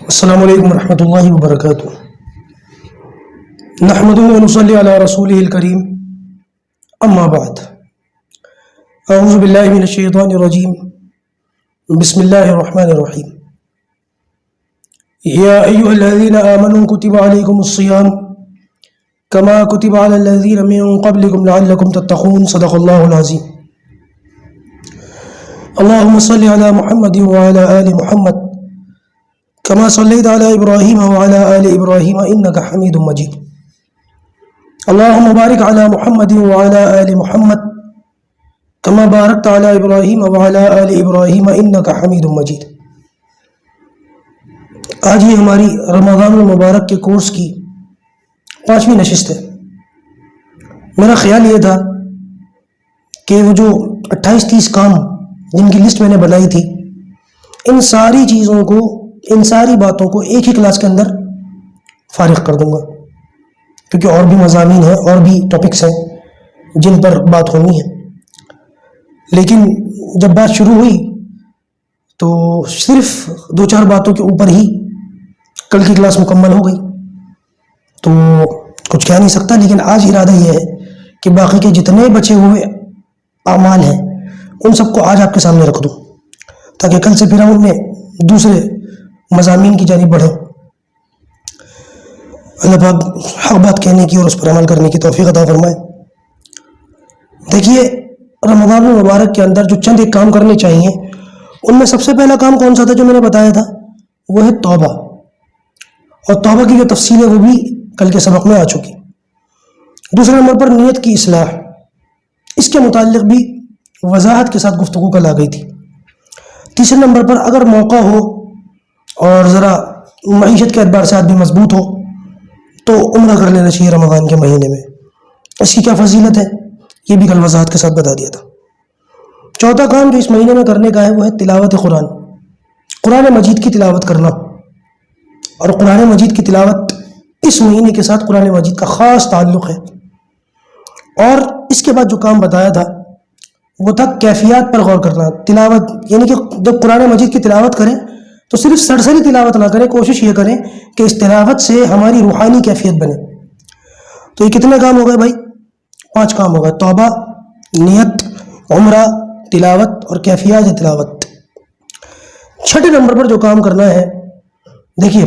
السلام علیکم ورحمۃ اللہ وبرکاتہ۔ نحمده ونصلی علی رسوله الکریم، اما بعد، اعوذ باللہ من الشیطان الرجیم، بسم اللہ الرحمن الرحیم۔ یا ایھا الذین آمنوا کتب علیکم الصیام کما کتب علی الذین من قبلکم لعلکم تتقون، صدق اللہ العظیم۔ اللہم صل علی محمد وعلی آل محمد كما صليت على إبراهيم وعلى آل إبراهيم إنك حميد مجيد۔ اللهم بارك على محمد وعلى آل محمد كما باركت على إبراهيم وعلى آل إبراهيم إنك حميد مجيد۔ آج یہ ہماری رمضان المبارک کے کورس کی 5ویں نشست ہے۔ میرا خیال یہ تھا کہ وہ جو 28-30 کام جن کی لسٹ میں نے بنائی تھی، ان ساری چیزوں کو، ان ساری باتوں کو ایک ہی کلاس کے اندر فارغ کر دوں گا، کیونکہ اور بھی مضامین ہیں، اور بھی ٹاپکس ہیں جن پر بات ہونی ہے۔ لیکن جب بات شروع ہوئی تو صرف 2-4 باتوں کے اوپر ہی کل کی کلاس مکمل ہو گئی، تو کچھ کہہ نہیں سکتا۔ لیکن آج ارادہ یہ ہے کہ باقی کے جتنے بچے ہوئے اعمال ہیں ان سب کو آج آپ کے سامنے رکھ دوں، تاکہ کل سے پھر ہم ان میں دوسرے مضامین کی جانب بڑھیں۔ اللہ پاک حق بات کہنے کی اور اس پر عمل کرنے کی توفیق عطا فرمائے۔ دیکھیے، رمضان المبارک کے اندر جو چند ایک کام کرنے چاہیے، ان میں سب سے پہلا کام کون سا تھا جو میں نے بتایا تھا؟ وہ ہے توبہ، اور توبہ کی جو تفصیل ہے وہ بھی کل کے سبق میں آ چکی۔ دوسرے نمبر پر نیت کی اصلاح، اس کے متعلق بھی وضاحت کے ساتھ گفتگو کل آ گئی تھی۔ تیسرے نمبر پر اگر موقع ہو اور ذرا معیشت کے اعتبار سے آدمی مضبوط ہو تو عمرہ کر لینا چاہیے رمضان کے مہینے میں، اس کی کیا فضیلت ہے یہ بھی کل وضاحت کے ساتھ بتا دیا تھا۔ چوتھا کام جو اس مہینے میں کرنے کا ہے وہ ہے تلاوت قرآن، قرآن مجید کی تلاوت کرنا۔ اور قرآن مجید کی تلاوت اس مہینے کے ساتھ قرآن مجید کا خاص تعلق ہے۔ اور اس کے بعد جو کام بتایا تھا وہ تھا کیفیات پر غور کرنا۔ تلاوت یعنی کہ جب قرآن مجید کی تلاوت کریں تو صرف سرسری تلاوت نہ کریں، کوشش یہ کریں کہ اس تلاوت سے ہماری روحانی کیفیت بنے۔ تو یہ کتنے کام ہو گئے بھائی؟ 5 کام ہو گئے: توبہ، نیت، عمرہ، تلاوت اور کیفیات تلاوت۔ چھٹے نمبر پر جو کام کرنا ہے، دیکھیے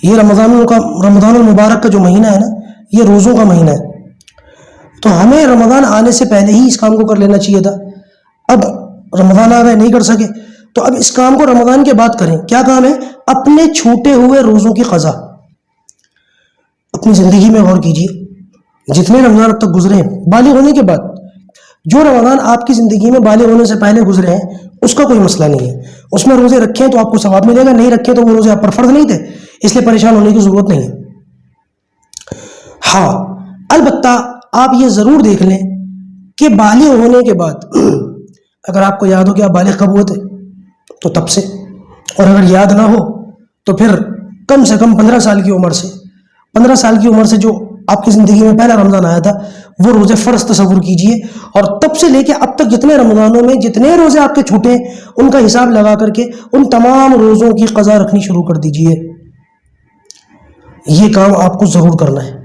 یہ رمضان المبارک کا جو مہینہ ہے نا، یہ روزوں کا مہینہ ہے، تو ہمیں رمضان آنے سے پہلے ہی اس کام کو کر لینا چاہیے تھا۔ اب رمضان آ گئے، نہیں کر سکے، تو اب اس کام کو رمضان کے بعد کریں۔ کیا کام ہے؟ اپنے چھوٹے ہوئے روزوں کی قضا۔ اپنی زندگی میں غور کیجیے، جتنے رمضان اب تک گزرے ہیں بالغ ہونے کے بعد، جو رمضان آپ کی زندگی میں بالغ ہونے سے پہلے گزرے ہیں اس کا کوئی مسئلہ نہیں ہے، اس میں روزے رکھیں تو آپ کو ثواب ملے گا، نہیں رکھیں تو وہ روزے آپ پر فرض نہیں تھے، اس لیے پریشان ہونے کی ضرورت نہیں ہے۔ ہاں البتہ آپ یہ ضرور دیکھ لیں کہ بالغ ہونے کے بعد اگر آپ کو یاد ہو کہ آپ بالغ کب ہوئے تھے تو تب سے، اور اگر یاد نہ ہو تو پھر کم سے کم 15 سال کی عمر سے، 15 سال کی عمر سے جو آپ کی زندگی میں پہلا رمضان آیا تھا وہ روزے فرض تصور کیجئے، اور تب سے لے کے اب تک جتنے رمضانوں میں جتنے روزے آپ کے چھوٹے ہیں ان کا حساب لگا کر کے ان تمام روزوں کی قضا رکھنی شروع کر دیجئے۔ یہ کام آپ کو ضرور کرنا ہے۔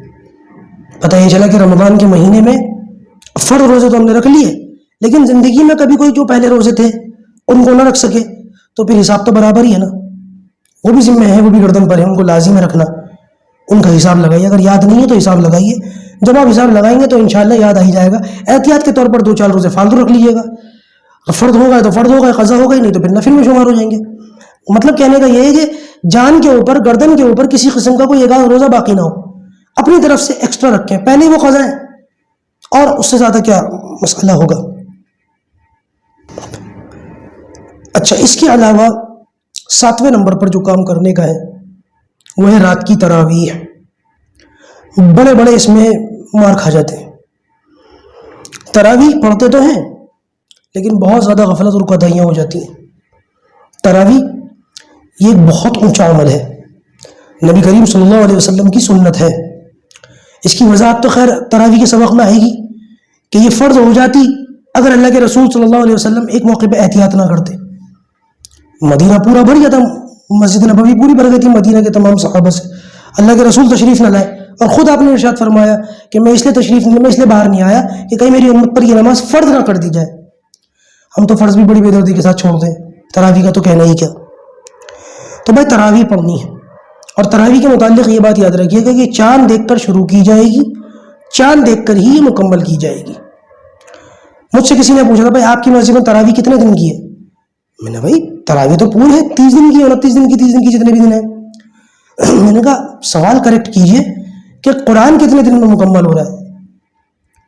پتہ یہ چلا کہ رمضان کے مہینے میں فرض روزے تو ہم نے رکھ لیے، لیکن زندگی میں کبھی کوئی جو پہلے روزے تھے ان کو نہ رکھ سکے تو پھر حساب تو برابر ہی ہے نا، وہ بھی ذمہ ہے، وہ بھی گردن پر ہے، ان کو لازم ہے رکھنا، ان کا حساب لگائیے۔ اگر یاد نہیں ہے تو حساب لگائیے، جب آپ حساب لگائیں گے تو انشاءاللہ یاد آ ہی جائے گا۔ احتیاط کے طور پر 2-4 روزے فالتو رکھ لیجیے گا، فرض ہوگا تو فرض ہوگا، قضا ہوگا ہی نہیں تو پھر نفل میں شمار ہو جائیں گے۔ مطلب کہنے کا یہ ہے کہ جان کے اوپر، گردن کے اوپر کسی قسم کا کوئی ایک روزہ باقی نہ ہو، اپنی طرف سے ایکسٹرا رکھیں، پہلے وہ قضا ہے اور اس سے زیادہ کیا مسئلہ ہوگا۔ اچھا، اس کے علاوہ 7ویں نمبر پر جو کام کرنے کا ہے وہ ہے رات کی تراویح۔ بڑے بڑے اس میں مار کھا جاتے ہیں، تراویح پڑھتے تو ہیں لیکن بہت زیادہ غفلت اور کوتاہیاں ہو جاتی ہیں۔ تراویح یہ ایک بہت اونچا عمل ہے، نبی کریم صلی اللہ علیہ وسلم کی سنت ہے۔ اس کی وضاحت تو خیر تراویح کے سبق میں آئے گی کہ یہ فرض ہو جاتی اگر اللہ کے رسول صلی اللہ علیہ وسلم ایک موقع پہ احتیاط نہ کرتے۔ مدینہ پورا بھر جاتا مسجد نبوی پوری بھر گئی تھی مدینہ کے تمام صحابہ سے. اللہ کے رسول تشریف نہ لائے اور خود آپ نے ارشاد فرمایا کہ میں اس لیے باہر نہیں آیا کہ کہیں میری امت پر یہ نماز فرض نہ کر دی جائے. ہم تو فرض بھی بڑی بے دردی کے ساتھ چھوڑ دیں, تراویح کا تو کہنا ہی کیا. تو بھائی تراویح پڑھنی ہے, اور تراویح کے متعلق یہ بات یاد رکھیے گا کہ چاند دیکھ کر شروع کی جائے گی, چاند دیکھ کر ہی یہ مکمل کی جائے گی. مجھ سے کسی نے پوچھا تھا بھائی آپ کی مسجد میں تراویح کتنے دن کی ہے؟ میں نے بھائی تراویح تو پوری ہے 30 دن کی, 29 دن کی, 30 دن کی, جتنے بھی دن ہیں. میں نے کہا سوال کریکٹ کیجئے کہ قرآن کتنے دن میں مکمل ہو رہا ہے؟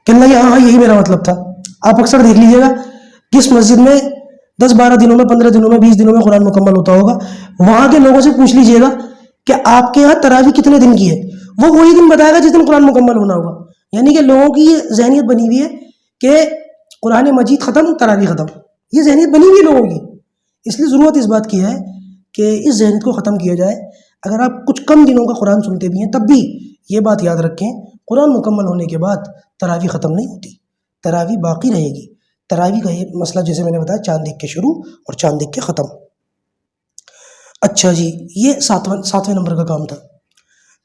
کہنے لگے ہاں یہی میرا مطلب تھا. آپ اکثر دیکھ لیجئے گا کس مسجد میں 10-12 دنوں میں, 15 دنوں میں, 20 دنوں میں قرآن مکمل ہوتا ہوگا. وہاں کے لوگوں سے پوچھ لیجئے گا کہ آپ کے یہاں تراویح کتنے دن کی ہے, وہ وہی دن بتائے گا جس دن قرآن مکمل ہونا ہوگا. یعنی کہ لوگوں کی یہ ذہنیت بنی ہوئی ہے کہ قرآن مجید ختم, تراویح ختم. یہ ذہنیت بنی ہوئی ہے لوگوں کی. اس لیے ضرورت اس بات کی ہے کہ اس ذہنیت کو ختم کیا جائے. اگر آپ کچھ کم دنوں کا قرآن سنتے بھی ہیں تب بھی یہ بات یاد رکھیں, قرآن مکمل ہونے کے بعد تراویح ختم نہیں ہوتی, تراویح باقی رہے گی. تراویح کا یہ مسئلہ جیسے میں نے بتایا چاند دیکھ کے شروع اور چاند دیکھ کے ختم. اچھا جی, یہ ساتویں نمبر کا کام تھا.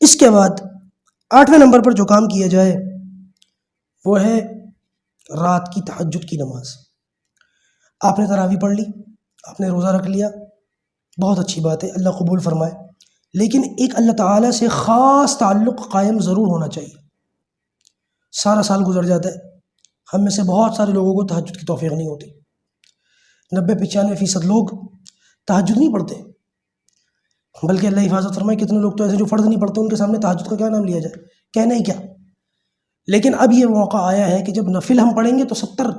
اس کے بعد 8ویں نمبر پر جو کام کیا جائے وہ ہے رات کی تہجد کی نماز. آپ نے تراویح پڑھ لی, آپ نے روزہ رکھ لیا, بہت اچھی بات ہے, اللہ قبول فرمائے. لیکن ایک اللہ تعالیٰ سے خاص تعلق قائم ضرور ہونا چاہیے. سارا سال گزر جاتا ہے, ہم میں سے بہت سارے لوگوں کو تہجد کی توفیق نہیں ہوتی. 90-95% لوگ تہجد نہیں پڑھتے, بلکہ اللہ حفاظت فرمائے کتنے لوگ تو ایسے جو فرض نہیں پڑھتے, ان کے سامنے تہجد کا کیا نام لیا جائے, کہنا ہی کیا. لیکن اب یہ موقع آیا ہے کہ جب نفل ہم پڑھیں گے تو 70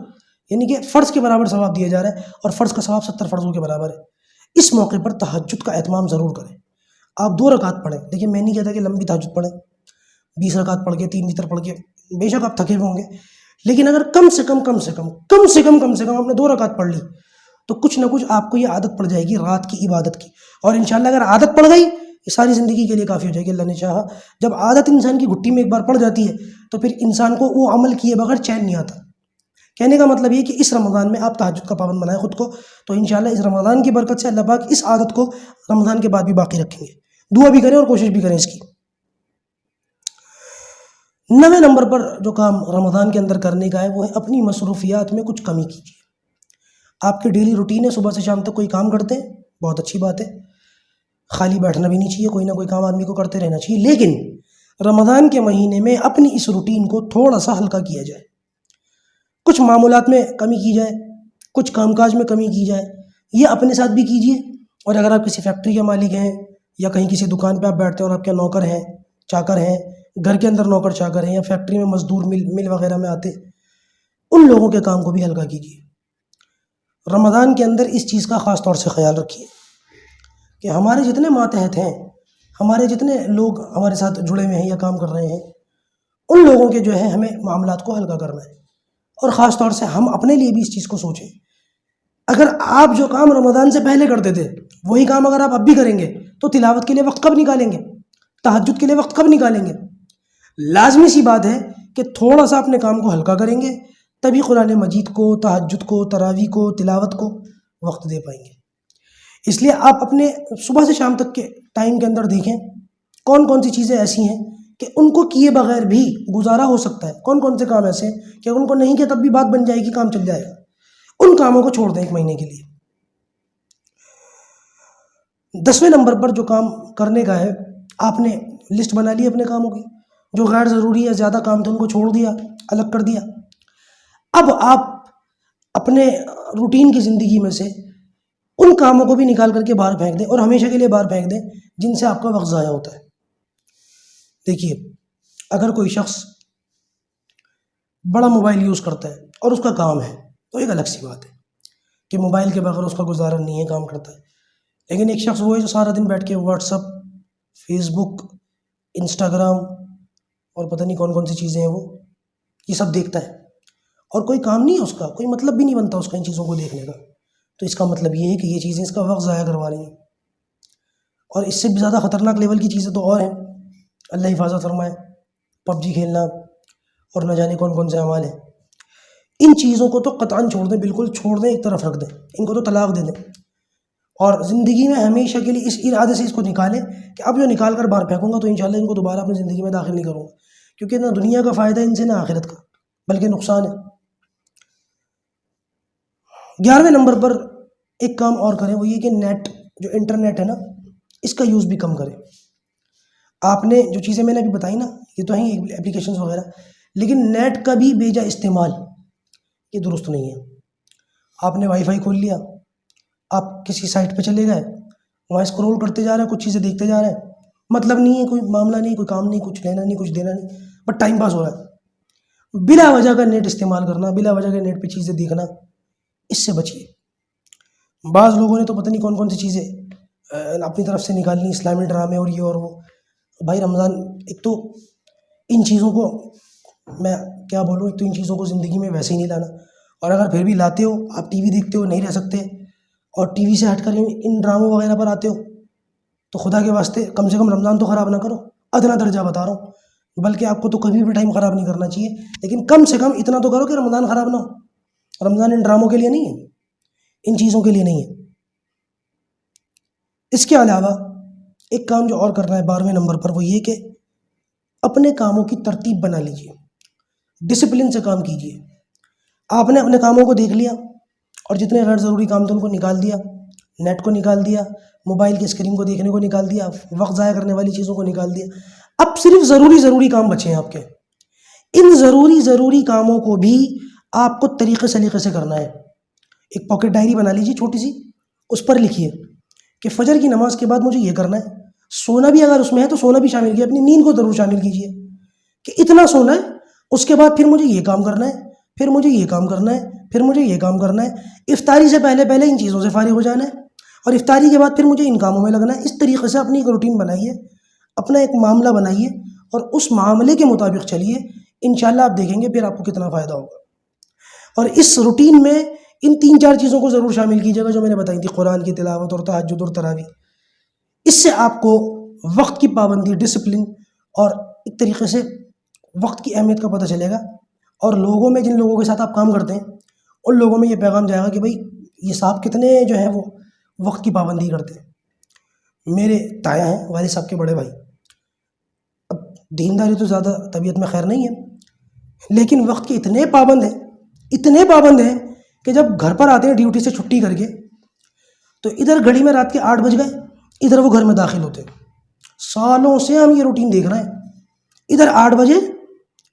یعنی کہ فرض کے برابر ثواب دیا جا رہا ہے, اور فرض کا ثواب 70 فرضوں کے برابر ہے. اس موقع پر تہجد کا اہتمام ضرور کریں. آپ 2 رکعت پڑھیں, لیکن میں نہیں کہتا کہ لمبی تہجد پڑھیں, 20 رکعت پڑھ کے 3 وتر پڑھ کے. بے شک آپ تھکے ہوئے ہوں گے, لیکن اگر کم سے کم آپ نے 2 رکعت پڑھ لی تو کچھ نہ کچھ آپ کو یہ عادت پڑ جائے گی رات کی عبادت کی. اور انشاءاللہ اگر عادت پڑ گئی یہ ساری زندگی کے لیے کافی ہو جائے گی اللہ نے چاہا. جب عادت انسان کی گھٹی میں ایک بار پڑ جاتی ہے تو پھر انسان کو وہ عمل کیے بغیر چین نہیں آتا. کہنے کا مطلب یہ کہ اس رمضان میں آپ تہجد کا پابند بنائیں خود کو, تو انشاءاللہ اس رمضان کی برکت سے اللہ پاک اس عادت کو رمضان کے بعد بھی باقی رکھیں گے. دعا بھی کریں اور کوشش بھی کریں اس کی. 9ویں نمبر پر جو کام رمضان کے اندر کرنے کا ہے وہ ہے اپنی مصروفیات میں کچھ کمی کیجیے. آپ کی ڈیلی روٹین ہے, صبح سے شام تک کوئی کام کرتے ہیں, بہت اچھی بات ہے, خالی بیٹھنا بھی نہیں چاہیے, کوئی نہ کوئی کام آدمی کو کرتے رہنا چاہیے. لیکن رمضان کے مہینے میں اپنی اس روٹین کو تھوڑا سا ہلکا کیا جائے. کچھ معمولات میں کمی کی جائے, کچھ کام کاج میں کمی کی جائے, یہ اپنے ساتھ بھی کیجیے. اور اگر آپ کسی فیکٹری کے مالک ہیں یا کہیں کسی دکان پہ آپ بیٹھتے ہیں اور آپ کے نوکر ہیں, چاکر ہیں, گھر کے اندر نوکر چاکر ہیں, یا فیکٹری میں مزدور مل وغیرہ میں آتے, ان لوگوں کے کام کو بھی ہلکا کیجیے. رمضان کے اندر اس چیز کا خاص طور سے خیال رکھیے کہ ہمارے جتنے ماتحت ہیں, ہمارے جتنے لوگ ہمارے ساتھ جڑے ہوئے ہیں یا کام کر رہے ہیں, ان لوگوں کے جو ہے ہمیں معاملات کو ہلکا کرنا ہے. اور خاص طور سے ہم اپنے لیے بھی اس چیز کو سوچیں. اگر آپ جو کام رمضان سے پہلے کرتے تھے وہی کام اگر آپ اب بھی کریں گے تو تلاوت کے لیے وقت کب نکالیں گے, تہجد کے لیے وقت کب نکالیں گے؟ لازمی سی بات ہے کہ تھوڑا سا اپنے کام کو ہلکا کریں گے تبھی قرآن مجید کو, تہجد کو, تراویح کو, تلاوت کو وقت دے پائیں گے. اس لیے آپ اپنے صبح سے شام تک کے ٹائم کے اندر دیکھیں کون کون سی چیزیں ایسی ہیں کہ ان کو کیے بغیر بھی گزارا ہو سکتا ہے, کون کون سے کام ایسے ہیں کہ ان کو نہیں کیا تب بھی بات بن جائے گی, کام چل جائے گا. ان کاموں کو چھوڑ دیں 1 مہینے کے لیے. 10ویں نمبر پر جو کام کرنے کا ہے, آپ نے لسٹ بنا لی اپنے کاموں کی, جو غیر ضروری ہے, زیادہ کام تھے ان کو چھوڑ دیا, الگ کر دیا. اب آپ اپنے روٹین کی زندگی میں سے ان کاموں کو بھی نکال کر کے باہر پھینک دیں, اور ہمیشہ کے لیے باہر پھینک دیں جن سے آپ کا وقت ضائع ہوتا ہے. دیکھیے, اگر کوئی شخص بڑا موبائل یوز کرتا ہے اور اس کا کام ہے تو ایک الگ سی بات ہے کہ موبائل کے بغیر اس کا گزارا نہیں ہے, کام کرتا ہے. لیکن ایک شخص وہ ہے جو سارا دن بیٹھ کے واٹس اپ, فیس بک, انسٹاگرام اور پتہ نہیں کون کون سی چیزیں ہیں وہ یہ سب دیکھتا ہے, اور کوئی کام نہیں ہے اس کا, کوئی مطلب بھی نہیں بنتا اس کا ان چیزوں کو دیکھنے کا. تو اس کا مطلب یہ ہے کہ یہ چیزیں اس کا وقت ضائع کروا رہی ہیں. اور اس سے بھی زیادہ خطرناک لیول کی چیزیں تو اور ہیں, اللہ حفاظت فرمائے, پب جی کھیلنا اور نہ جانے کون کون سے اعمال ہیں. ان چیزوں کو تو قطعاً چھوڑ دیں, بالکل چھوڑ دیں, ایک طرف رکھ دیں, ان کو تو طلاق دے دیں. اور زندگی میں ہمیشہ کے لیے اس ارادے سے اس کو نکالیں کہ اب جو نکال کر باہر پھینکوں گا تو انشاءاللہ ان کو دوبارہ اپنی زندگی میں داخل نہیں کروں گا، کیونکہ نہ دنیا کا فائدہ ان سے نہ آخرت کا، بلکہ نقصان ہے۔ 11ویں نمبر پر ایک کام اور کریں، وہ یہ کہ نیٹ، جو انٹرنیٹ ہے نا، اس کا یوز بھی کم کریں۔ آپ نے جو چیزیں میں نے ابھی بتائی نا، یہ تو ہیں اپلیکیشنز وغیرہ، لیکن نیٹ کا بھی بیجا استعمال یہ درست نہیں ہے۔ آپ نے وائی فائی کھول لیا، آپ کسی سائٹ پہ چلے گئے، وہاں اسکرول کرتے جا رہے ہیں، کچھ چیزیں دیکھتے جا رہے ہیں، مطلب نہیں ہے، کوئی معاملہ نہیں، کوئی کام نہیں، کچھ لینا نہیں، کچھ دینا نہیں، بس ٹائم پاس ہو رہا ہے۔ بلا وجہ کا نیٹ استعمال کرنا، بلا وجہ کے نیٹ پہ چیزیں دیکھنا، اس سے بچیے۔ بعض لوگوں نے تو پتہ نہیں کون کون سی چیزیں اپنی طرف سے نکال لی، اسلامی ڈرامے اور یہ اور وہ۔ بھائی رمضان، ایک تو ان چیزوں کو میں کیا بولوں، ایک تو ان چیزوں کو زندگی میں ویسے ہی نہیں لانا، اور اگر پھر بھی لاتے ہو، آپ ٹی وی دیکھتے ہو، نہیں رہ سکتے، اور ٹی وی سے ہٹ کر ان ڈراموں وغیرہ پر آتے ہو، تو خدا کے واسطے کم سے کم رمضان تو خراب نہ کرو۔ ادنا درجہ بتا رہا ہوں، بلکہ آپ کو تو کبھی بھی ٹائم خراب نہیں کرنا چاہیے، لیکن کم سے کم اتنا تو کرو کہ رمضان خراب نہ ہو۔ رمضان ان ڈراموں کے لیے نہیں ہے، ان چیزوں کے لیے نہیں ہے۔ اس کے علاوہ ایک کام جو اور کرنا ہے 12ویں نمبر پر، وہ یہ کہ اپنے کاموں کی ترتیب بنا لیجیے، ڈسپلن سے کام کیجیے۔ آپ نے اپنے کاموں کو دیکھ لیا، اور جتنے غیر ضروری کام تھے ان کو نکال دیا، نیٹ کو نکال دیا، موبائل کی اسکرین کو دیکھنے کو نکال دیا، وقت ضائع کرنے والی چیزوں کو نکال دیا۔ اب صرف ضروری کام بچے ہیں آپ کے۔ ان ضروری کاموں کو بھی آپ کو طریقے سلیقے سے کرنا ہے۔ ایک پاکٹ ڈائری بنا لیجیے چھوٹی سی، اس پر لکھیے کہ فجر کی نماز کے بعد مجھے یہ کرنا ہے۔ سونا بھی اگر اس میں ہے تو سونا بھی شامل کیجیے، اپنی نیند کو ضرور شامل کیجیے کہ اتنا سونا ہے، اس کے بعد پھر مجھے یہ کام کرنا ہے، پھر مجھے یہ کام کرنا ہے، پھر مجھے یہ کام کرنا ہے۔ افطاری سے پہلے ان چیزوں سے فارغ ہو جانا ہے، اور افطاری کے بعد پھر مجھے ان کاموں میں لگنا ہے۔ اس طریقے سے اپنی ایک روٹین بنائیے، اپنا ایک معاملہ بنائیے، اور اس معاملے کے مطابق چلیے۔ انشاءاللہ آپ دیکھیں گے پھر آپ کو کتنا فائدہ ہوگا۔ اور اس روٹین میں ان 3-4 چیزوں کو ضرور شامل کیجیے گا جو میں نے بتائی تھی، قرآن کی تلاوت اور تہجد اور تراویح۔ اس سے آپ کو وقت کی پابندی، ڈسپلن، اور ایک طریقے سے وقت کی اہمیت کا پتہ چلے گا، اور لوگوں میں، جن لوگوں کے ساتھ آپ کام کرتے ہیں، ان لوگوں میں یہ پیغام جائے گا کہ بھائی یہ صاحب کتنے جو ہیں وہ وقت کی پابندی کرتے ہیں۔ میرے تایا ہیں، والد صاحب کے بڑے بھائی، اب دینداری تو زیادہ طبیعت میں خیر نہیں ہے، لیکن وقت کے اتنے پابند ہیں کہ جب گھر پر آتے ہیں ڈیوٹی سے چھٹی کر کے، تو ادھر گھڑی میں رات کے 8 بج گئے، ادھر وہ گھر میں داخل ہوتے ہیں۔ سالوں سے ہم یہ روٹین دیکھ رہے ہیں، ادھر 8 بجے،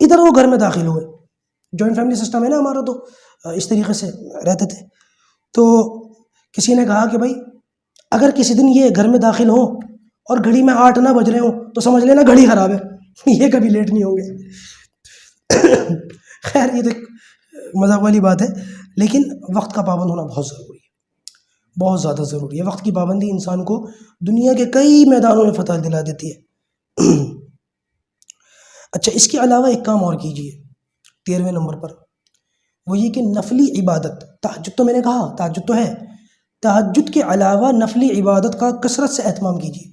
ادھر وہ گھر میں داخل ہوئے۔ جوائنٹ فیملی سسٹم ہے نا ہمارا، تو اس طریقے سے رہتے تھے۔ تو کسی نے کہا کہ بھائی اگر کسی دن یہ گھر میں داخل ہو اور گھڑی میں 8 نہ بج رہے ہوں تو سمجھ لینا گھڑی خراب ہے، یہ کبھی لیٹ نہیں ہوں گے۔ خیر یہ تو ایک مذاق والی بات ہے، لیکن وقت کا پابند ہونا بہت ضروری ہے، بہت زیادہ ضروری ہے۔ وقت کی پابندی انسان کو دنیا کے کئی میدانوں میں فتح دلا دیتی ہے۔ اچھا، اس کے علاوہ ایک کام اور کیجیے 13ویں نمبر پر، وہ یہ کہ نفلی عبادت، تہجد تو میں نے کہا تہجد تو ہے، تہجد کے علاوہ نفلی عبادت کا کثرت سے اہتمام کیجیے۔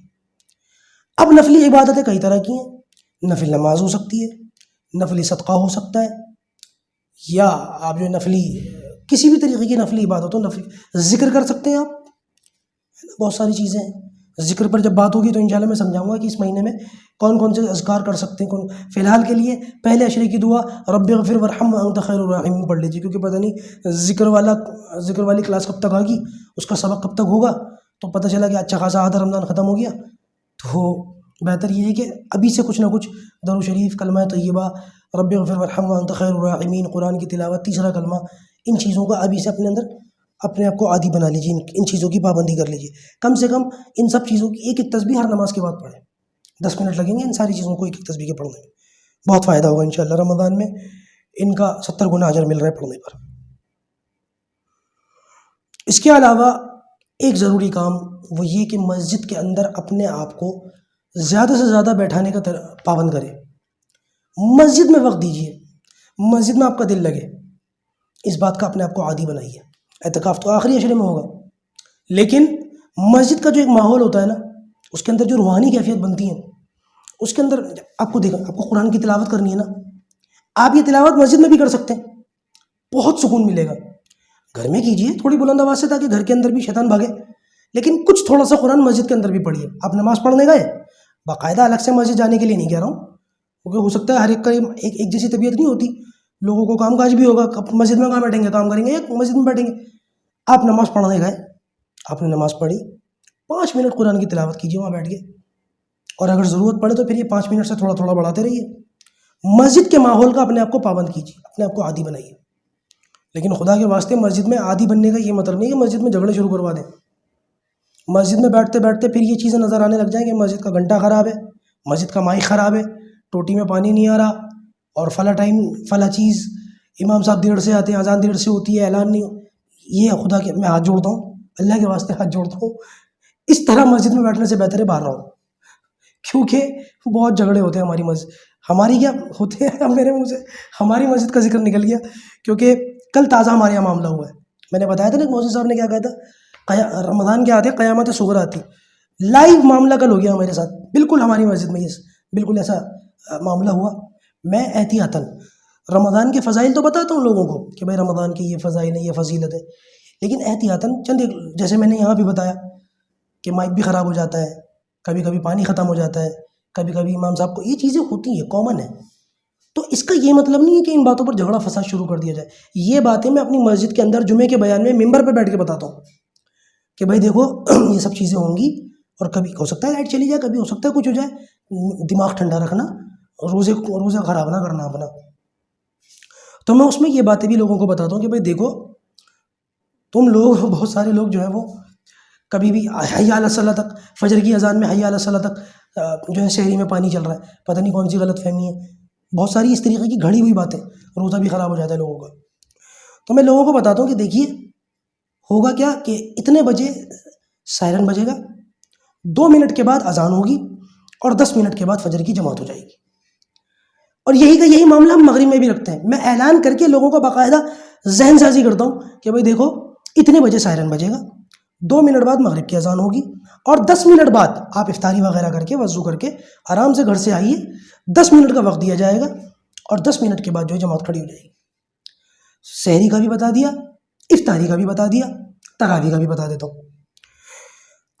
اب نفلی عبادتیں کئی طرح کی ہیں، نفل نماز ہو سکتی ہے، نفلی صدقہ ہو سکتا ہے، یا آپ جو نفلی کسی بھی طریقے کی نفلی عبادت ہو، نفلی ذکر کر سکتے ہیں آپ، بہت ساری چیزیں ہیں۔ ذکر پر جب بات ہوگی تو انشاءاللہ میں سمجھاؤں گا کہ اس مہینے میں کون کون سے اذکار کر سکتے ہیں۔ فی الحال کے لیے پہلے عشرے کی دعا رب اغفر ورحم وانت خیر الراحمین پڑھ لیجیے، کیونکہ پتہ نہیں ذکر والی کلاس کب تک آگی، اس کا سبق کب تک ہوگا، تو پتہ چلا کہ اچھا خاصا آدھا رمضان ختم ہو گیا۔ تو بہتر یہ ہے کہ ابھی سے کچھ نہ کچھ درود شریف، کلمہ طیبہ، رب اغفر ورحم وانت خیر الراحمین، قرآن کی تلاوت، تیسرا کلمہ، ان چیزوں کا ابھی سے اپنے اندر اپنے آپ کو عادی بنا لیجیے، ان چیزوں کی پابندی کر لیجیے۔ کم سے کم ان سب چیزوں کی ایک تسبیح ہر نماز کے بعد پڑھیں، 10 منٹ لگیں گے ان ساری چیزوں کو ایک تسبیح کے پڑھنے میں، بہت فائدہ ہوگا انشاءاللہ۔ رمضان میں ان کا 70 گنا اجر مل رہا ہے پڑھنے پر۔ اس کے علاوہ ایک ضروری کام وہ یہ کہ مسجد کے اندر اپنے آپ کو زیادہ سے زیادہ بیٹھانے کا پابند کریں، مسجد میں وقت دیجیے، مسجد میں آپ کا دل لگے، اس بات کا اپنے آپ کو عادی بنائیے۔ اعتکاف تو آخری عشرے میں ہوگا، لیکن مسجد کا جو ایک ماحول ہوتا ہے نا، اس کے اندر جو روحانی کیفیت بنتی ہے، اس کے اندر آپ کو دیکھا، آپ کو قرآن کی تلاوت کرنی ہے نا، آپ یہ تلاوت مسجد میں بھی کر سکتے ہیں، بہت سکون ملے گا۔ گھر میں کیجیے تھوڑی بلند آواز سے، تاکہ گھر کے اندر بھی شیطان بھاگے، لیکن کچھ تھوڑا سا قرآن مسجد کے اندر بھی پڑھیے. آپ نماز پڑھنے گئے, باقاعدہ الگ سے مسجد جانے کے لیے نہیں کہہ رہا ہوں, کیونکہ ہو سکتا ہے ہر ایک کا ایک جیسی طبیعت نہیں ہوتی, لوگوں کو کام کاج بھی ہوگا, مسجد میں کہاں بیٹھیں گے, کام کریں گے یا مسجد میں بیٹھیں گے. آپ نماز پڑھنے گئے, آپ نے نماز پڑھی, 5 منٹ قرآن کی تلاوت کیجیے وہاں بیٹھ کے, اور اگر ضرورت پڑے تو پھر یہ 5 منٹ سے تھوڑا تھوڑا بڑھاتے رہیے. مسجد کے ماحول کا اپنے آپ کو پابند کیجیے, اپنے آپ کو عادی بنائیے. لیکن خدا کے واسطے مسجد میں عادی بننے کا یہ مطلب نہیں کہ مسجد میں جھگڑے شروع کروا دیں. مسجد میں بیٹھتے بیٹھتے پھر یہ چیزیں نظر آنے لگ جائیں کہ مسجد کا گھنٹہ خراب ہے, مسجد کا مائک خراب ہے, ٹوٹی میں پانی نہیں آ رہا, اور فلاں ٹائم فلاں چیز, امام صاحب دیر سے آتے ہیں, اذان دیر سے ہوتی ہے, اعلان نہیں. یہ خدا کے میں ہاتھ جوڑتا ہوں, اللہ کے واسطے ہاتھ جوڑتا ہوں, اس طرح مسجد میں بیٹھنے سے بہتر ہے باہر رہو, کیونکہ بہت جھگڑے ہوتے ہیں ہماری مسجد. ہماری کیا ہوتے ہیں, اب میرے منہ سے ہماری مسجد کا ذکر نکل گیا, کیونکہ کل تازہ ہمارے یہاں معاملہ ہوا ہے. میں نے بتایا تھا نا محسن صاحب نے کیا کہا تھا, رمضان کے آتے قیامت صغریٰ آتی. لائیو معاملہ کل ہو گیا ہمارے ساتھ, بالکل ہماری مسجد میں بالکل ایسا معاملہ ہوا. میں احتیاطاً رمضان کے فضائل تو بتاتا ہوں لوگوں کو کہ بھائی رمضان کی یہ فضائل ہے, یہ فضیلت ہے, لیکن احتیاطاً چند جیسے میں نے یہاں بھی بتایا کہ مائک بھی خراب ہو جاتا ہے, کبھی کبھی پانی ختم ہو جاتا ہے, کبھی کبھی امام صاحب کو, یہ چیزیں ہوتی ہیں, کامن ہے. تو اس کا یہ مطلب نہیں ہے کہ ان باتوں پر جھگڑا فساد شروع کر دیا جائے. یہ باتیں میں اپنی مسجد کے اندر جمعے کے بیان میں ممبر پہ بیٹھ کے بتاتا ہوں کہ بھائی دیکھو یہ سب چیزیں ہوں گی, اور کبھی ہو سکتا ہے لائٹ چلی جائے, کبھی ہو سکتا ہے کچھ ہو جائے, دماغ ٹھنڈا رکھنا, روزے خراب نہ کرنا اپنا. تو میں اس میں یہ باتیں بھی لوگوں کو بتاتا ہوں کہ بھائی دیکھو تم لوگ, بہت سارے لوگ جو ہے وہ کبھی بھی حی علی الصلاۃ تک, فجر کی اذان میں حی علی الصلاۃ تک جو ہے شہری میں پانی چل رہا ہے, پتہ نہیں کون سی غلط فہمی ہے, بہت ساری اس طریقے کی گھڑی ہوئی باتیں, روزہ بھی خراب ہو جاتا ہے لوگوں کا. تو میں لوگوں کو بتاتا ہوں کہ دیکھیے ہوگا کیا کہ اتنے بجے سائرن بجے گا, 2 منٹ کے بعد اذان ہوگی, اور 10 منٹ کے بعد فجر کی جماعت ہو جائے گی. اور یہی کا یہی معاملہ ہم مغرب میں بھی رکھتے ہیں. میں اعلان کر کے لوگوں کو باقاعدہ ذہن سازی کرتا ہوں کہ بھائی دیکھو اتنے بجے سائرن بجے گا, 2 منٹ بعد مغرب کی اذان ہوگی, اور 10 منٹ بعد آپ افطاری وغیرہ کر کے وضو کر کے آرام سے گھر سے آئیے, 10 منٹ کا وقت دیا جائے گا, اور 10 منٹ کے بعد جو ہے جماعت کھڑی ہو جائے گی. سحری کا بھی بتا دیا, افطاری کا بھی بتا دیا, تراویح کا بھی بتا دیتا ہوں.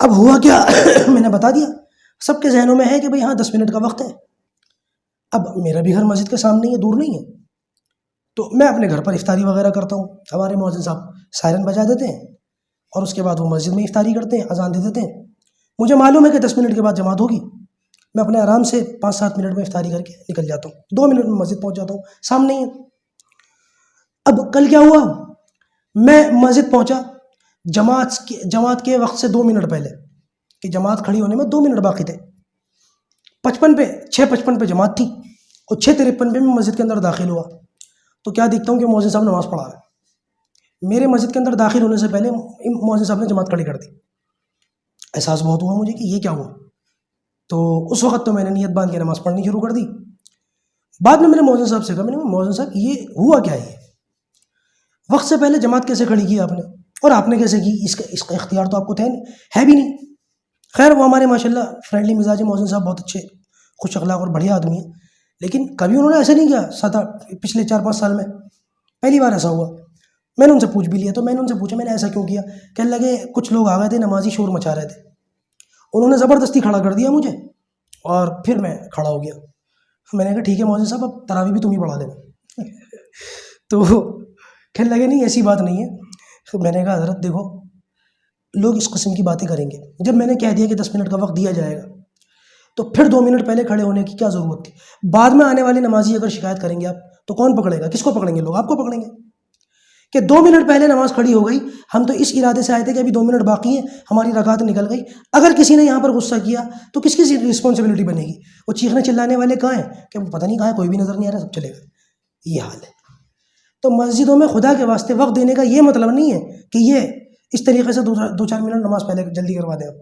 اب ہوا کیا میں نے بتا دیا, سب کے ذہنوں میں ہے کہ بھئی ہاں 10 منٹ کا وقت ہے. اب میرا بھی گھر مسجد کے سامنے ہی ہے, دور نہیں ہے, تو میں اپنے گھر پر افطاری وغیرہ کرتا ہوں. ہمارے مؤذن صاحب سائرن بجا دیتے ہیں, اور اس کے بعد وہ مسجد میں افطاری کرتے ہیں, اذان دے دیتے ہیں. مجھے معلوم ہے کہ 10 منٹ کے بعد جماعت ہوگی, میں اپنے آرام سے 5-7 منٹ میں افطاری کر کے نکل جاتا ہوں, 2 منٹ میں مسجد پہنچ جاتا ہوں, سامنے ہی ہے. اب کل کیا ہوا, میں مسجد پہنچا جماعت کے وقت سے 2 منٹ پہلے, کہ جماعت کھڑی ہونے میں 2 منٹ باقی تھے. 6:55 پہ جماعت تھی, اور 6:53 پہ میں مسجد کے اندر داخل ہوا. تو کیا دیکھتا ہوں کہ مؤذن صاحب نماز پڑھا رہے ہیں. میرے مسجد کے اندر داخل ہونے سے پہلے مؤذن صاحب نے جماعت کھڑی کر دی. احساس بہت ہوا مجھے کہ یہ کیا ہوا. تو اس وقت تو میں نے نیت باندھ کے نماز پڑھنی شروع کر دی. بعد میں نے مؤذن صاحب سے کہا, میں نے مؤذن صاحب یہ ہوا کیا ہے, وقت سے پہلے جماعت کیسے کھڑی کی آپ نے, اور آپ نے کیسے کی, اس کا اختیار تو آپ کو ہے بھی نہیں. خیر وہ ہمارے ماشاءاللہ فرینڈلی مزاج مؤذن صاحب بہت اچھے خوش اخلاق اور بڑھیا آدمی ہیں, لیکن کبھی انہوں نے ایسا نہیں کیا. پچھلے 4-5 سال میں پہلی بار ایسا ہوا. میں نے ان سے پوچھ بھی لیا, تو میں نے ان سے پوچھا میں نے ایسا کیوں کیا. کہنے لگے کچھ لوگ آ گئے تھے, نمازی شور مچا رہے تھے, انہوں نے زبردستی کھڑا کر دیا مجھے, اور پھر میں کھڑا ہو گیا. میں نے کہا ٹھیک ہے مؤذن صاحب, اب تراویح بھی تم ہی پڑھا دینا. تو کہنے لگے نہیں ایسی بات نہیں ہے. میں نے کہا حضرت دیکھو لوگ اس قسم کی باتیں کریں گے, جب میں نے کہہ دیا کہ 10 منٹ کا وقت دیا جائے گا, تو پھر 2 منٹ پہلے کھڑے ہونے کی کیا ضرورت تھی. بعد میں آنے والے نمازی اگر شکایت کریں گے آپ, تو کون پکڑے گا, کس کو پکڑیں گے, لوگ آپ کو پکڑیں گے. کہ 2 منٹ پہلے نماز کھڑی ہو گئی, ہم تو اس ارادے سے آئے تھے کہ ابھی 2 منٹ باقی ہیں, ہماری رکعت نکل گئی. اگر کسی نے یہاں پر غصہ کیا تو کس کی رسپانسبلٹی بنے گی. وہ چیخنے چلانے والے کہاں ہیں, کہ وہ پتہ نہیں کہاں ہے, کوئی بھی نظر نہیں آ رہا, سب چلے گئے. یہ حال ہے. تو مسجدوں میں خدا کے واسطے وقت دینے کا یہ مطلب نہیں ہے کہ یہ اس طریقے سے 2-4 منٹ نماز پہلے جلدی کروا دیں آپ.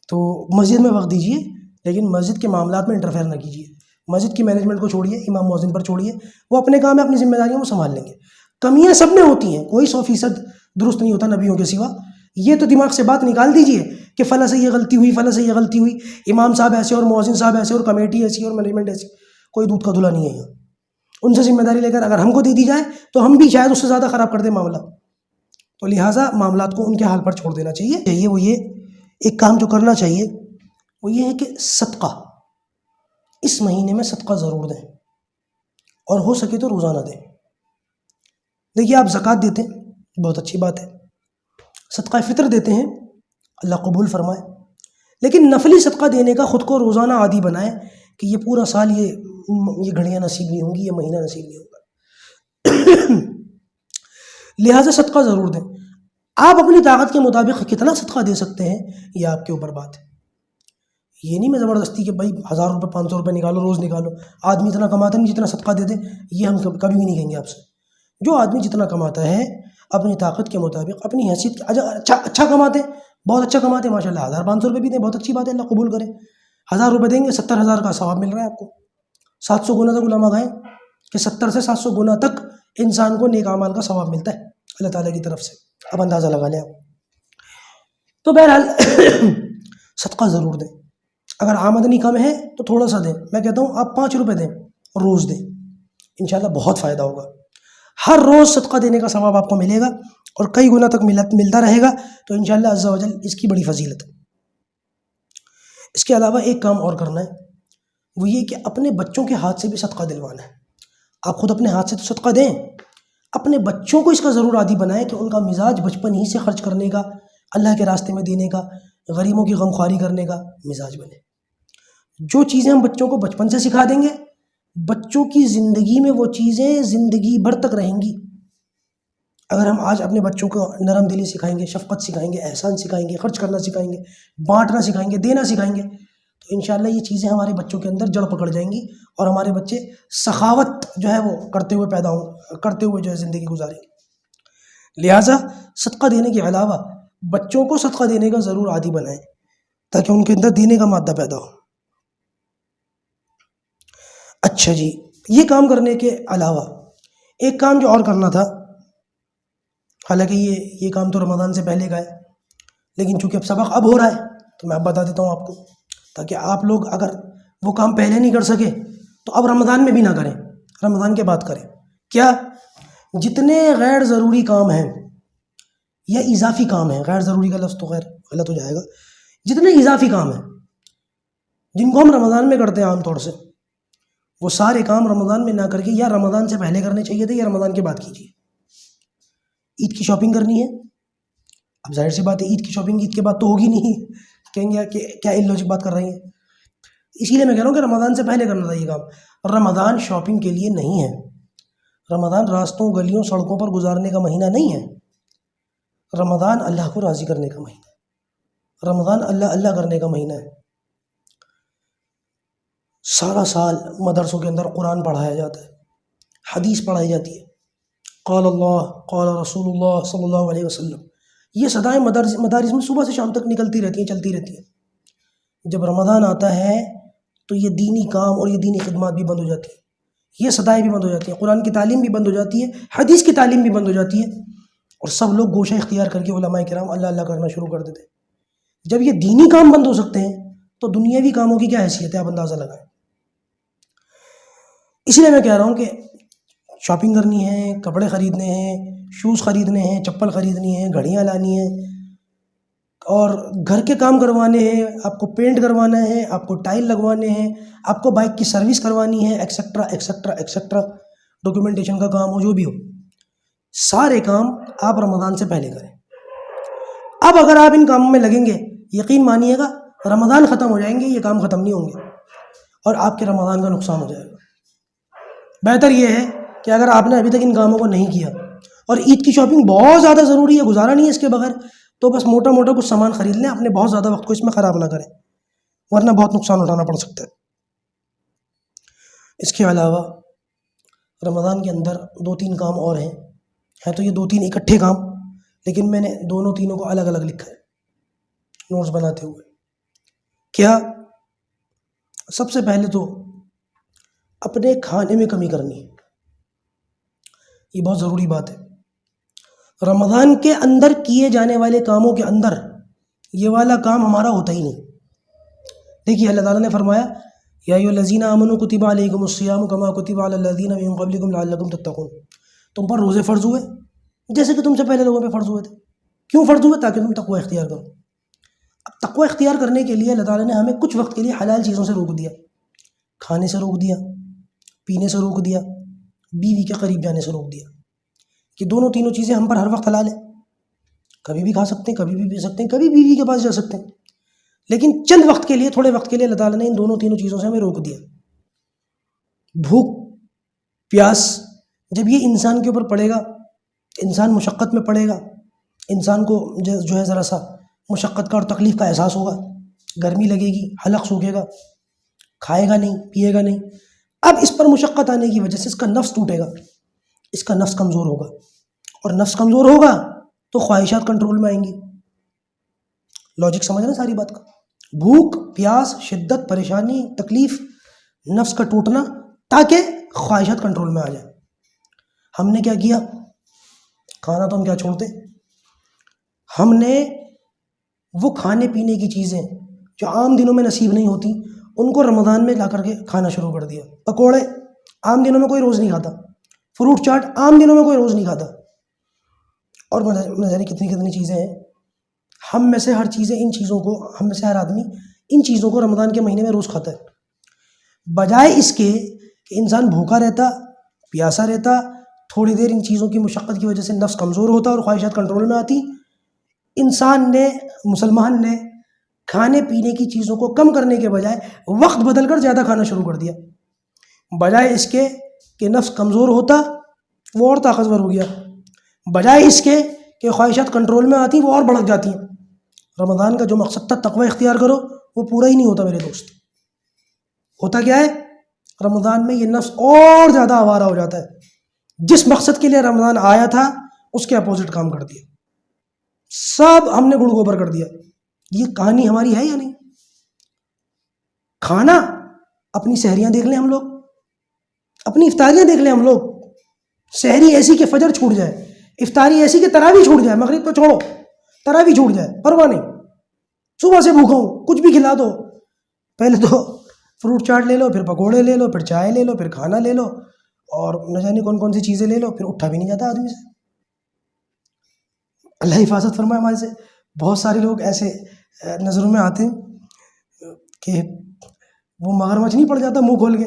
تو مسجد میں وقت دیجیے, لیکن مسجد کے معاملات میں انٹرفیئر نہ کیجیے. مسجد کی مینجمنٹ کو چھوڑیے, امام مؤذن پر چھوڑیے, وہ اپنے کام میں اپنی ذمہ داریوں کو سنبھال لیں گے. کمیاں سب میں ہوتی ہیں, کوئی 100% درست نہیں ہوتا نبیوں کے سوا. یہ تو دماغ سے بات نکال دیجیے کہ فلاں سے یہ غلطی ہوئی, فلاں سے یہ غلطی ہوئی, امام صاحب ایسے اور مؤذن صاحب ایسے اور کمیٹی ایسی اور مینجمنٹ ایسی. کوئی دودھ کا دھلا نہیں ہے یہاں. ان سے ذمہ داری لے کر اگر ہم کو دے دی جائے تو ہم بھی شاید اس سے زیادہ خراب کر دیں معاملہ. تو لہٰذا معاملات کو ان کے حال پر چھوڑ دینا چاہیے. وہ یہ ایک کام جو کرنا چاہیے وہ یہ ہے کہ صدقہ اس مہینے میں صدقہ ضرور دیں، اور ہو سکے تو روزانہ دیں. دیکھیے آپ زکوٰۃ دیتے ہیں، بہت اچھی بات ہے، صدقہ فطر دیتے ہیں، اللہ قبول فرمائے، لیکن نفلی صدقہ دینے کا خود کو روزانہ عادی بنائیں کہ یہ پورا سال یہ گھڑیاں نصیب نہیں ہوں گی، یہ مہینہ نصیب نہیں ہوگا. لہٰذا صدقہ ضرور دیں. آپ اپنی طاقت کے مطابق کتنا صدقہ دے سکتے ہیں یہ آپ کے اوپر بات ہے. یہ نہیں میں زبردستی کہ بھائی 1000 روپے 500 روپے نکالو، روز نکالو. آدمی اتنا کماتا نہیں جتنا صدقہ دے دے، یہ ہم کبھی بھی نہیں کہیں گے آپ سے. جو آدمی جتنا کماتا ہے اپنی طاقت کے مطابق، اپنی حیثیت اچھا کماتے ہیں، بہت اچھا کماتے ہیں ماشاء اللہ، 1500 روپے بھی دیں، بہت اچھی بات ہے، اللہ قبول کرے. 1000 روپے دیں گے 70,000 کا ثواب مل رہا ہے آپ کو. 700 گنا تک علماء گئے کہ 70 سے 700 گنا تک انسان کو نیک اعمال کا ثواب ملتا ہے اللہ تعالیٰ کی طرف سے. اب اندازہ لگا لیں آپ. تو بہرحال صدقہ ضرور دیں. اگر آمدنی کم ہے تو تھوڑا سا دیں. میں کہتا ہوں آپ 5 روپے دیں اور روز دیں، انشاءاللہ بہت فائدہ ہوگا. ہر روز صدقہ دینے کا ثواب آپ کو ملے گا اور کئی گنا تک ملتا رہے گا. تو انشاءاللہ عز و جل اس کی بڑی فضیلت ہے. اس کے علاوہ ایک کام اور کرنا ہے، وہ یہ کہ اپنے بچوں کے ہاتھ سے بھی صدقہ دلوانا ہے. آپ خود اپنے ہاتھ سے تو صدقہ دیں، اپنے بچوں کو اس کا ضرور عادی بنائیں کہ ان کا مزاج بچپن ہی سے خرچ کرنے کا، اللہ کے راستے میں دینے کا، غریبوں کی غمخواری کرنے کا مزاج بنے. جو چیزیں ہم بچوں کو بچپن سے سکھا دیں گے، بچوں کی زندگی میں وہ چیزیں زندگی بھر تک رہیں گی. اگر ہم آج اپنے بچوں کو نرم دلی سکھائیں گے، شفقت سکھائیں گے، احسان سکھائیں گے، خرچ کرنا سکھائیں گے، بانٹنا سکھائیں گے، دینا سکھائیں گے، تو انشاءاللہ یہ چیزیں ہمارے بچوں کے اندر جڑ پکڑ جائیں گی اور ہمارے بچے سخاوت جو ہے وہ کرتے ہوئے جو ہے زندگی گزاریں گے. لہٰذا صدقہ دینے کے علاوہ بچوں کو صدقہ دینے کا ضرور عادی بنائیں تاکہ ان کے اندر دینے کا مادہ پیدا ہو. اچھا جی، یہ کام کرنے کے علاوہ ایک کام جو اور کرنا تھا، حالانکہ یہ کام تو رمضان سے پہلے کا ہے، لیکن چونکہ اب سبق ہو رہا ہے تو میں اب بتا دیتا ہوں آپ کو، تاکہ آپ لوگ اگر وہ کام پہلے نہیں کر سکے تو اب رمضان میں بھی نہ کریں، رمضان کے بعد کریں. کیا؟ جتنے غیر ضروری کام ہیں یا اضافی کام ہیں، غیر ضروری کا لفظ تو غیر غلط ہو جائے گا، جتنے اضافی کام ہیں جن کو ہم رمضان میں کرتے ہیں عام طور سے، وہ سارے کام رمضان میں نہ کر کے یا رمضان سے پہلے کرنے چاہیے تھے یا رمضان کے بعد کیجیے. عید کی شاپنگ کرنی ہے، اب ظاہر سی بات ہے عید کی شاپنگ عید کے بعد تو ہوگی نہیں، کہیں گے کہ کیا الوجک بات کر رہی ہیں. اسی لیے میں کہہ رہا ہوں کہ رمضان سے پہلے کرنا تھا یہ کام. رمضان شاپنگ کے لیے نہیں ہے، رمضان راستوں گلیوں سڑکوں پر گزارنے کا مہینہ نہیں ہے. رمضان اللہ کو راضی کرنے کا مہینہ ہے، رمضان اللہ کرنے کا مہینہ ہے. سارا سال مدرسوں کے اندر قرآن پڑھایا جاتا ہے، حدیث پڑھائی جاتی ہے، قال اللہ قال رسول اللہ صلی اللہ علیہ وسلم. یہ صدائیں مدارس میں صبح سے شام تک نکلتی رہتی ہیں، چلتی رہتی ہیں. جب رمضان آتا ہے تو یہ دینی کام اور یہ دینی خدمات بھی بند ہو جاتی ہیں، یہ صدائیں بھی بند ہو جاتی ہیں، قرآن کی تعلیم بھی بند ہو جاتی ہے، حدیث کی تعلیم بھی بند ہو جاتی ہے، اور سب لوگ گوشہ اختیار کر کے علماء کرام اللہ اللہ کرنا شروع کر دیتے ہیں. جب یہ دینی کام بند ہو سکتے ہیں تو دنیاوی کاموں کی کیا حیثیت ہے، آپ اندازہ لگائیں. اس لیے میں کہہ رہا ہوں کہ شاپنگ کرنی ہے، کپڑے خریدنے ہیں، شوز خریدنے ہیں، چپل خریدنی ہے، گھڑیاں لانی ہیں، اور گھر کے کام کروانے ہیں، آپ کو پینٹ کروانا ہے، آپ کو ٹائل لگوانے ہیں، آپ کو بائک کی سروس کروانی ہے، ایکسیٹرا ایکسیٹرا ایکسیٹرا، ڈاکیومنٹیشن کا کام ہو، جو بھی ہو، سارے کام آپ رمضان سے پہلے کریں. اب اگر آپ ان کاموں میں لگیں گے، یقین مانیے گا رمضان ختم ہو جائیں گے، یہ کام ختم نہیں ہوں گے اور آپ کے رمضان کا نقصان ہو جائے گا. بہتر یہ ہے کہ اگر آپ نے ابھی تک ان کاموں کو نہیں کیا اور عید کی شاپنگ بہت زیادہ ضروری ہے، گزارا نہیں ہے اس کے بغیر، تو بس موٹا موٹا کچھ سامان خرید لیں، اپنے بہت زیادہ وقت کو اس میں خراب نہ کریں، ورنہ بہت نقصان اٹھانا پڑ سکتا ہے. اس کے علاوہ رمضان کے اندر 2-3 کام اور ہیں تو یہ 2-3 اکٹھے کام، لیکن میں نے تینوں کو الگ الگ لکھا ہے نوٹس بناتے ہوئے. کیا؟ سب سے پہلے تو اپنے کھانے میں کمی کرنی ہے، یہ بہت ضروری بات ہے. رمضان کے اندر کیے جانے والے کاموں کے اندر یہ والا کام ہمارا ہوتا ہی نہیں. دیکھیے اللہ تعالیٰ نے فرمایا یا ایھا الذین آمنوا کتب علیکم الصیام کما کتب علی الذین من قبلکم لعلکم تتقون. تم پر روزے فرض ہوئے جیسے کہ تم سے پہلے لوگوں پہ فرض ہوئے تھے. کیوں فرض ہوئے؟ تاکہ تم تقوی اختیار کرو. اب تقوی اختیار کرنے کے لیے اللہ تعالیٰ نے ہمیں کچھ وقت کے لیے حلال چیزوں سے روک دیا. کھانے سے روک دیا، پینے سے روک دیا، بیوی کے قریب جانے سے روک دیا. کہ دونوں تینوں چیزیں ہم پر ہر وقت حلال ہیں، کبھی بھی کھا سکتے ہیں، کبھی بھی پی سکتے ہیں، کبھی بیوی کے پاس جا سکتے ہیں. لیکن چند وقت کے لیے، تھوڑے وقت کے لیے اللہ تعالیٰ نے ان دونوں تینوں چیزوں سے ہمیں روک دیا. بھوک، پیاس، جب یہ انسان کے اوپر پڑے گا، انسان مشقت میں پڑے گا، انسان کو جو ہے ذرا سا مشقت کا اور تکلیف کا احساس ہوگا، گرمی لگے گی، حلق سوکھے گا، کھائے گا نہیں، پیے گا نہیں. اب اس پر مشقت آنے کی وجہ سے اس کا نفس ٹوٹے گا، اس کا نفس کمزور ہوگا، اور نفس کمزور ہوگا تو خواہشات کنٹرول میں آئیں گی. لاجک سمجھنا ساری بات کا. بھوک، پیاس، شدت، پریشانی، تکلیف، نفس کا ٹوٹنا، تاکہ خواہشات کنٹرول میں آ جائیں. ہم نے کیا کیا؟ کھانا تو ہم کیا چھوڑتے، ہم نے وہ کھانے پینے کی چیزیں جو عام دنوں میں نصیب نہیں ہوتی ان کو رمضان میں لا کر کے کھانا شروع کر دیا. پکوڑے عام دنوں میں کوئی روز نہیں کھاتا، فروٹ چاٹ عام دنوں میں کوئی روز نہیں کھاتا، اور نہ جانے کتنی کتنی چیزیں ہیں. ہم میں سے ہر چیزیں ان چیزوں کو، ہم میں سے ہر آدمی ان چیزوں کو رمضان کے مہینے میں روز کھاتا ہے. بجائے اس کے کہ انسان بھوکا رہتا، پیاسا رہتا، تھوڑی دیر ان چیزوں کی مشقت کی وجہ سے نفس کمزور ہوتا اور خواہشات کنٹرول میں آتی، انسان نے، مسلمان نے کھانے پینے کی چیزوں کو کم کرنے کے بجائے وقت بدل کر زیادہ کھانا شروع کر دیا. بجائے اس کے کہ نفس کمزور ہوتا وہ اور طاقتور ہو گیا، بجائے اس کے کہ خواہشات کنٹرول میں آتی وہ اور بڑھ جاتی ہیں. رمضان کا جو مقصد تھا تقوی اختیار کرو وہ پورا ہی نہیں ہوتا میرے دوست. ہوتا کیا ہے؟ رمضان میں یہ نفس اور زیادہ آوارہ ہو جاتا ہے. جس مقصد کے لیے رمضان آیا تھا اس کے اپوزٹ کام کر دیا، سب ہم نے گڑ گوبر کر دیا. یہ کہانی ہماری ہے یا نہیں؟ کھانا، اپنی سحریاں دیکھ لیں ہم لوگ، اپنی افطاریاں دیکھ لیں ہم لوگ. سحری ایسی کہ فجر چھوٹ جائے، افطاری ایسی کہ تراویح چھوٹ جائے، مغرب تو چھوڑو، تراویح چھوٹ جائے، پرواہ نہیں، صبح سے بھوکا ہوں کچھ بھی کھلا دو. پہلے تو فروٹ چاٹ لے لو، پھر پکوڑے لے لو، پھر چائے لے لو، پھر کھانا لے لو، اور نہ جانے کون کون سی چیزیں لے لو، پھر اٹھا بھی نہیں جاتا آدمی سے. اللہ حفاظت فرمائے ہمارے سے. بہت سارے لوگ ایسے نظروں میں آتے ہیں کہ وہ مگرمچھ نہیں پڑ جاتا منہ کھول کے،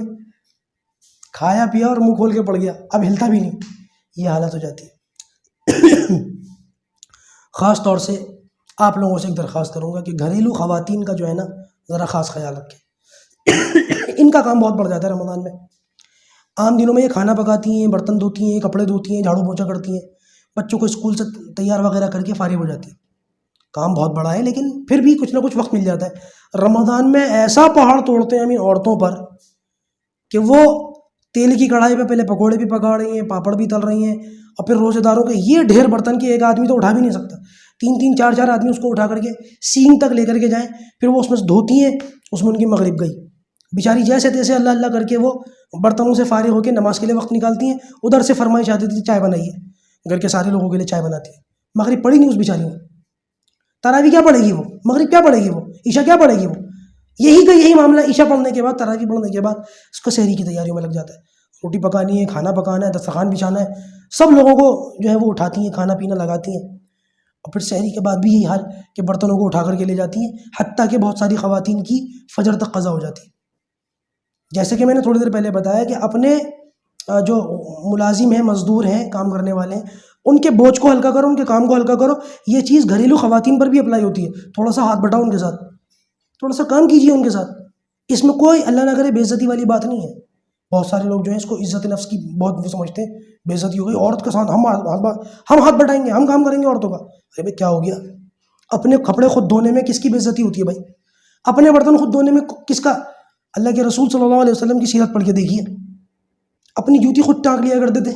کھایا پیا اور منہ کھول کے پڑ گیا، اب ہلتا بھی نہیں، یہ حالت ہو جاتی ہے. خاص طور سے آپ لوگوں سے ایک درخواست کروں گا کہ گھریلو خواتین کا جو ہے نا ذرا خاص خیال رکھیں. ان کا کام بہت بڑھ جاتا ہے رمضان میں. عام دنوں میں یہ کھانا پکاتی ہیں، برتن دھوتی ہیں، کپڑے دھوتی ہیں، جھاڑو پوچھا کرتی ہیں، بچوں کو اسکول سے تیار وغیرہ کر کے فارغ ہو جاتی ہیں. کام بہت بڑا ہے، لیکن پھر بھی کچھ نہ کچھ وقت مل جاتا ہے. رمضان میں ایسا پہاڑ توڑتے ہیں ہم ان عورتوں پر کہ وہ تیل کی کڑھائی پہ پہلے پکوڑے بھی پکا رہی ہیں، پاپڑ بھی تل رہی ہیں، اور پھر روزے داروں کے یہ ڈھیر برتن کہ ایک آدمی تو اٹھا بھی نہیں سکتا. 3 4 4 آدمی اس کو اٹھا کر کے سینگ تک لے کر کے جائیں، پھر وہ اس میں سے دھوتی ہیں، اس میں ان کی مغرب گئی. بیچاری جیسے تیسے اللہ اللہ کر کے وہ برتنوں سے فارغ ہو کے نماز کے لیے وقت نکالتی ہیں. ادھر سے فرمائش آتی تھی چائے بنائیے، گھر کے سارے لوگوں کے لیے چائے بناتی ہے. مغرب پڑھی نہیں اس بیچاری نے. تراویح کیا پڑھے گی وہ؟ مغرب کیا پڑھے گی وہ؟ عشاء کیا پڑھے گی وہ؟ یہی کا یہی معاملہ عشاء پڑھنے کے بعد، تراویح پڑھنے کے بعد اس کو سحری کی تیاریوں میں لگ جاتا ہے. روٹی پکانی ہے، کھانا پکانا ہے، دسترخوان بچھانا ہے، سب لوگوں کو جو ہے وہ اٹھاتی ہیں، کھانا پینا لگاتی ہیں. اور پھر سحری کے بعد بھی یہی حال کہ برتنوں کو اٹھا کر کے لے جاتی ہیں، حتیٰ کہ بہت ساری خواتین کی فجر تک قضا ہو جاتی ہے. جیسے کہ میں نے تھوڑی دیر پہلے بتایا کہ اپنے جو ملازم ہیں، مزدور ہیں، کام کرنے والے ہیں، ان کے بوجھ کو ہلکا کرو، ان کے کام کو ہلکا کرو. یہ چیز گھریلو خواتین پر بھی اپلائی ہوتی ہے. تھوڑا سا ہاتھ بٹاؤ ان کے ساتھ، تھوڑا سا کام کیجیے ان کے ساتھ. اس میں کوئی اللہ نہ کرے بے عزتی والی بات نہیں ہے. بہت سارے لوگ جو ہیں اس کو عزت نفس کی بہت وہ سمجھتے ہیں، بے عزتی ہو گئی عورت کے ساتھ، ہم ہاتھ بٹائیں گے، ہم کام کریں گے عورتوں کا. ارے بھائی کیا ہو گیا؟ اپنے کپڑے خود دھونے میں کس کی بے عزتی ہوتی ہے بھائی؟ اپنے برتن خود دھونے میں کس کا؟ اللہ کے رسول صلی اللہ علیہ وسلم کی سیرت پڑھ کے دیکھیے، اپنی جوتی خود ٹانک لیا کرتے تھے،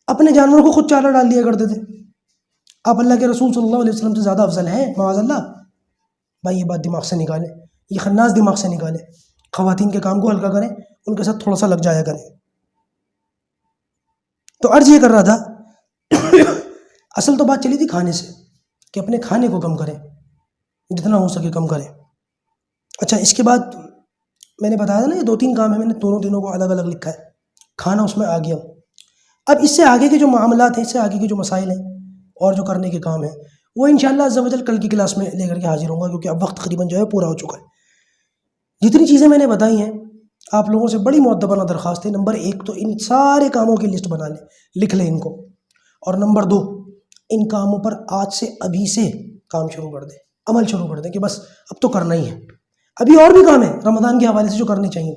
اپنے جانور کو خود چارہ ڈال دیا کرتے تھے. آپ اللہ کے رسول صلی اللہ علیہ وسلم سے زیادہ افضل ہیں معاذ اللہ. بھائی یہ بات دماغ سے نکالیں، یہ خناس دماغ سے نکالیں. خواتین کے کام کو ہلکا کریں، ان کے ساتھ تھوڑا سا لگ جایا کریں. تو عرض یہ کر رہا تھا اصل تو بات چلی تھی کھانے سے، کہ اپنے کھانے کو کم کریں، جتنا ہو سکے کم کریں. اچھا، اس کے بعد میں نے بتایا تھا نا یہ 2 3 کام ہیں، میں نے دونوں کو الگ الگ لکھا ہے. کھانا اس میں آ گیا. اب اس سے آگے کے جو معاملات ہیں، اس سے آگے کے جو مسائل ہیں اور جو کرنے کے کام ہیں، وہ انشاءاللہ عز و جل کل کی کلاس میں لے کر کے حاضر ہوں گا، کیونکہ اب وقت تقریباً جو ہے پورا ہو چکا ہے۔ جتنی چیزیں میں نے بتائی ہیں آپ لوگوں سے بڑی معدبانہ درخواست ہے، نمبر 1 تو ان سارے کاموں کی لسٹ بنا لیں، لکھ لیں ان کو، اور نمبر 2 ان کاموں پر آج سے ابھی سے کام شروع کر دیں، عمل شروع کر دیں کہ بس اب تو کرنا ہی ہے۔ ابھی اور بھی کام ہیں رمضان کے حوالے سے جو کرنے چاہیے۔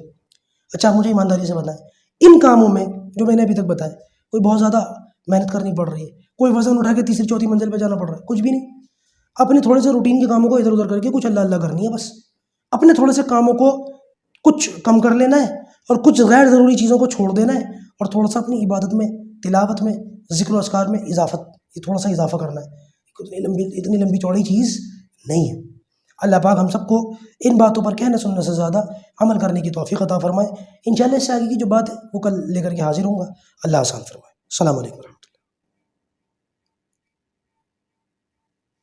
اچھا مجھے ایمانداری سے بتائیں، ان کاموں میں جو میں نے ابھی تک بتایا، کوئی بہت زیادہ محنت کرنی پڑ رہی ہے، کوئی وزن اٹھا کے تیسری چوتھی منزل پہ جانا پڑ رہا ہے؟ کچھ بھی نہیں۔ اپنے تھوڑے سے روٹین کے کاموں کو ادھر ادھر کر کے کچھ اللہ اللہ کرنی ہے، بس اپنے تھوڑے سے کاموں کو کچھ کم کر لینا ہے اور کچھ غیر ضروری چیزوں کو چھوڑ دینا ہے، اور تھوڑا سا اپنی عبادت میں، تلاوت میں، ذکر و اذکار میں تھوڑا سا اضافہ کرنا ہے۔ اتنی لمبی چوڑی چیز نہیں ہے۔ اللہ پاک ہم سب کو ان باتوں پر کہنے سننے سے زیادہ عمل کرنے کی توفیق عطا فرمائے۔ انشاءاللہ اس سے آگے کی جو بات ہے وہ کل لے کر کے حاضر ہوں گا۔ اللہ آسان فرمائے۔ السلام علیکم۔